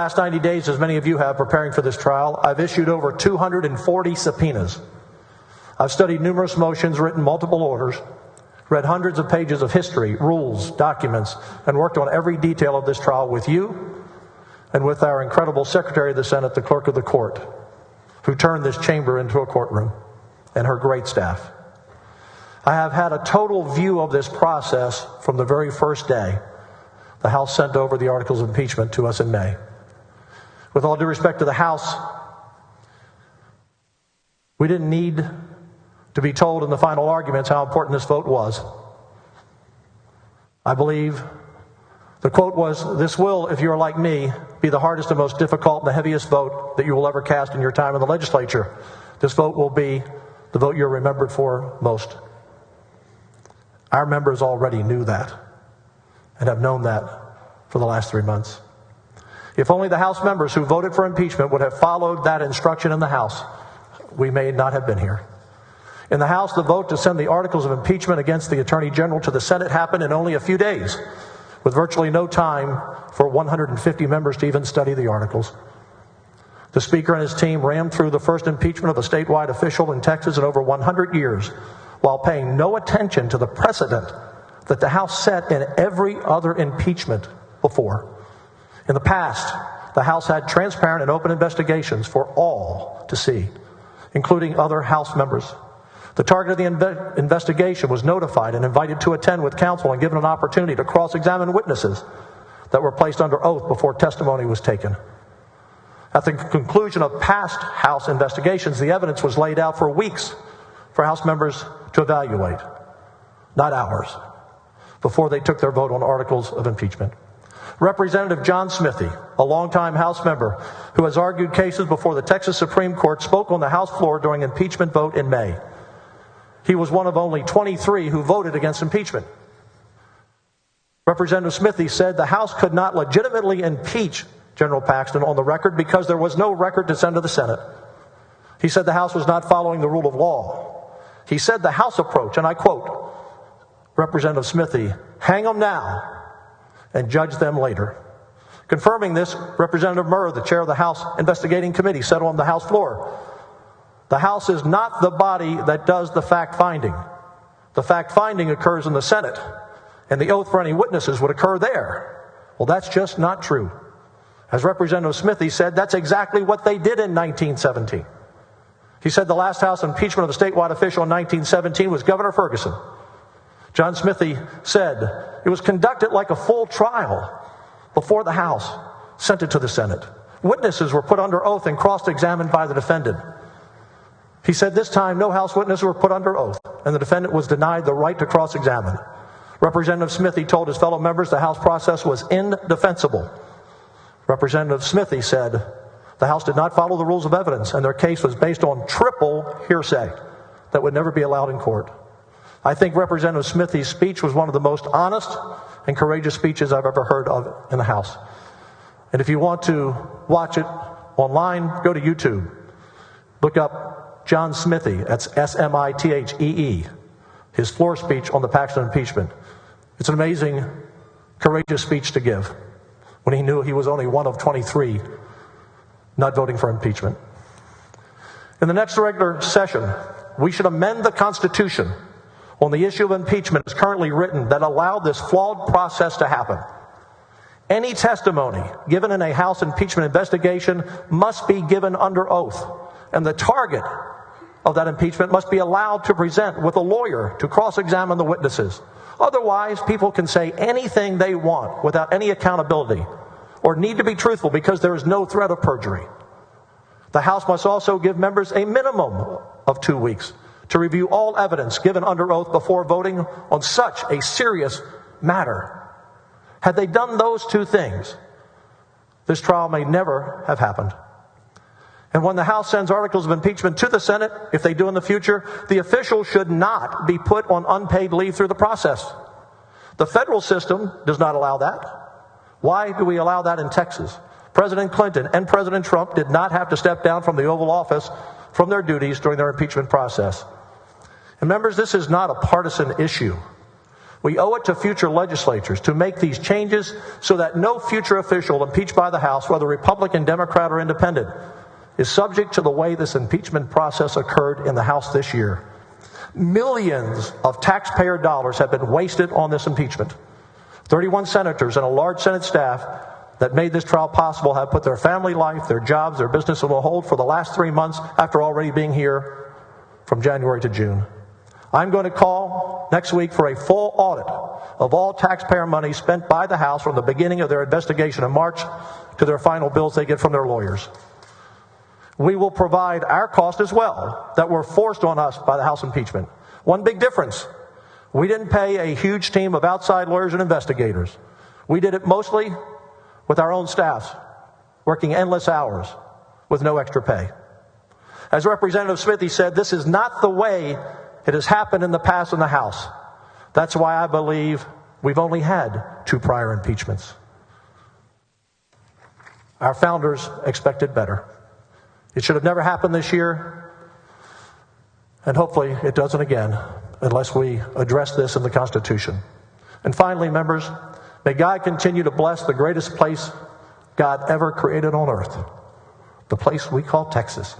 Last 90 days, as many of you have, preparing for this trial, I've issued over 240 subpoenas. I've studied numerous motions, written multiple orders, read hundreds of pages of history, rules, documents, and worked on every detail of this trial with you and with our incredible Secretary of the Senate, the Clerk of the Court, who turned this chamber into a courtroom, and her great staff. I have had a total view of this process from the very first day the House sent over the articles of impeachment to us in May. With all due respect to the House, we didn't need to be told in the final arguments how important this vote was. I believe the quote was, "This will, if you're like me, be the hardest and most difficult and the heaviest vote that you will ever cast in your time in the legislature. This vote will be the vote you're remembered for most." Our members already knew that and have known that for the last 3 months. If only the House members who voted for impeachment would have followed that instruction in the House, we may not have been here. In the House, the vote to send the articles of impeachment against the Attorney General to the Senate happened in only a few days, with virtually no time for 150 members to even study the articles. The Speaker and his team rammed through the first impeachment of a statewide official in Texas in over 100 years, while paying no attention to the precedent that the House set in every other impeachment before. In the past, the House had transparent and open investigations for all to see, including other House members. The target of the investigation was notified and invited to attend with counsel and given an opportunity to cross-examine witnesses that were placed under oath before testimony was taken. At the conclusion of past House investigations, the evidence was laid out for weeks for House members to evaluate, not hours, before they took their vote on articles of impeachment. Representative John Smithee, a longtime House member who has argued cases before the Texas Supreme Court, spoke on the House floor during impeachment vote in May. He was one of only 23 who voted against impeachment. Representative Smithee said the House could not legitimately impeach General Paxton on the record because there was no record to send to the Senate. He said the House was not following the rule of law. He said the House approach, and I quote Representative Smithee, "Hang them now and judge them later." Confirming this, Representative Murr, the chair of the House Investigating Committee, said on the House floor, "The House is not the body that does the fact-finding. The fact-finding occurs in the Senate, and the oath for any witnesses would occur there." Well, that's just not true. As Representative Smithee said, that's exactly what they did in 1917. He said the last House impeachment of a statewide official in 1917 was Governor Ferguson. John Smithee said it was conducted like a full trial before the House sent it to the Senate. Witnesses were put under oath and cross-examined by the defendant. He said this time no House witnesses were put under oath, and the defendant was denied the right to cross-examine. Representative Smithee told his fellow members the House process was indefensible. Representative Smithee said the House did not follow the rules of evidence, and their case was based on triple hearsay that would never be allowed in court. I think Representative Smithee's speech was one of the most honest and courageous speeches I've ever heard of in the House. And if you want to watch it online, go to YouTube. Look up John Smithee, that's S-M-I-T-H-E-E, his floor speech on the Paxton impeachment. It's an amazing, courageous speech to give when he knew he was only one of 23 not voting for impeachment. In the next regular session, we should amend the Constitution on the issue of impeachment as currently written that allowed this flawed process to happen. Any testimony given in a House impeachment investigation must be given under oath, and the target of that impeachment must be allowed to present with a lawyer to cross-examine the witnesses. Otherwise, people can say anything they want without any accountability or need to be truthful because there is no threat of perjury. The House must also give members a minimum of 2 weeks to review all evidence given under oath before voting on such a serious matter. Had they done those two things, this trial may never have happened. And when the House sends articles of impeachment to the Senate, if they do in the future, the official should not be put on unpaid leave through the process. The federal system does not allow that. Why do we allow that in Texas? President Clinton and President Trump did not have to step down from the Oval Office from their duties during their impeachment process. And members, this is not a partisan issue. We owe it to future legislatures to make these changes so that no future official impeached by the House, whether Republican, Democrat, or Independent, is subject to the way this impeachment process occurred in the House this year. Millions of taxpayer dollars have been wasted on this impeachment. 31 senators and a large Senate staff that made this trial possible have put their family life, their jobs, their business on hold for the last 3 months after already being here from January to June. I'm going to call next week for a full audit of all taxpayer money spent by the House from the beginning of their investigation in March to their final bills they get from their lawyers. We will provide our cost as well that were forced on us by the House impeachment. One big difference: we didn't pay a huge team of outside lawyers and investigators. We did it mostly with our own staffs, working endless hours with no extra pay. As Representative Smithy said, this is not the way it has happened in the past in the House. That's why I believe we've only had 2 prior impeachments. Our founders expected better. It should have never happened this year, and hopefully it doesn't again unless we address this in the Constitution. And finally, members, may God continue to bless the greatest place God ever created on earth, the place we call Texas.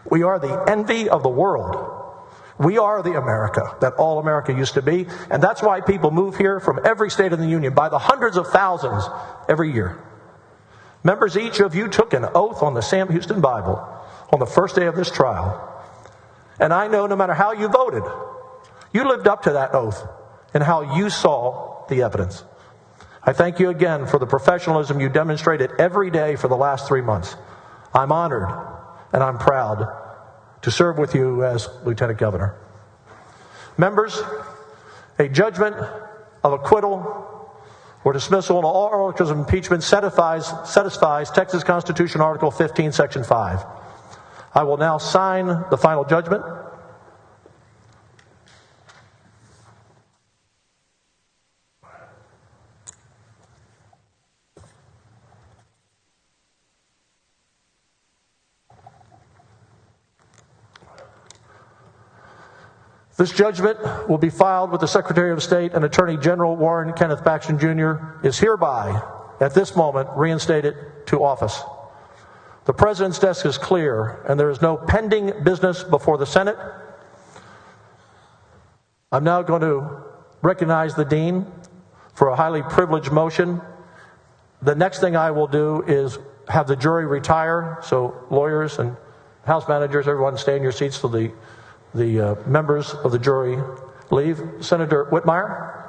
We are the envy of the world. We are the America that all America used to be, and that's why people move here from every state in the Union by the hundreds of thousands every year. Members, each of you took an oath on the Sam Houston Bible on the first day of this trial. And I know no matter how you voted, you lived up to that oath and how you saw the evidence. I thank you again for the professionalism you demonstrated every day for the last 3 months. I'm honored and I'm proud to serve with you as Lieutenant Governor. Members, a judgment of acquittal or dismissal on all articles of impeachment satisfies Texas Constitution Article 15, Section 5. I will now sign the final judgment. This judgment will be filed with the Secretary of State, and Attorney General Warren Kenneth Paxton Jr. is hereby, at this moment, reinstated to office. The President's desk is clear, and there is no pending business before the Senate. I'm now going to recognize the Dean for a highly privileged motion. The next thing I will do is have the jury retire, so lawyers and House managers, everyone stay in your seats till the members of the jury leave. Senator Whitmire.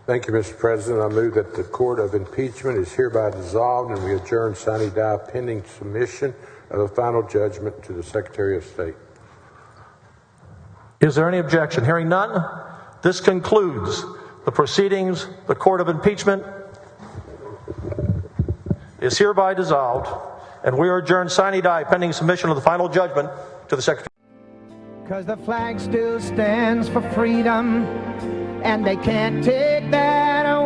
Thank you, Mr. President. I move that the Court of Impeachment is hereby dissolved and we adjourn sine die pending submission of the final judgment to the Secretary of State. Is there any objection? Hearing none, this concludes the proceedings. The Court of Impeachment is hereby dissolved, and we are adjourned sine die pending submission of the final judgment to the Secretary. Because the flag still stands for freedom, and they can't take that away.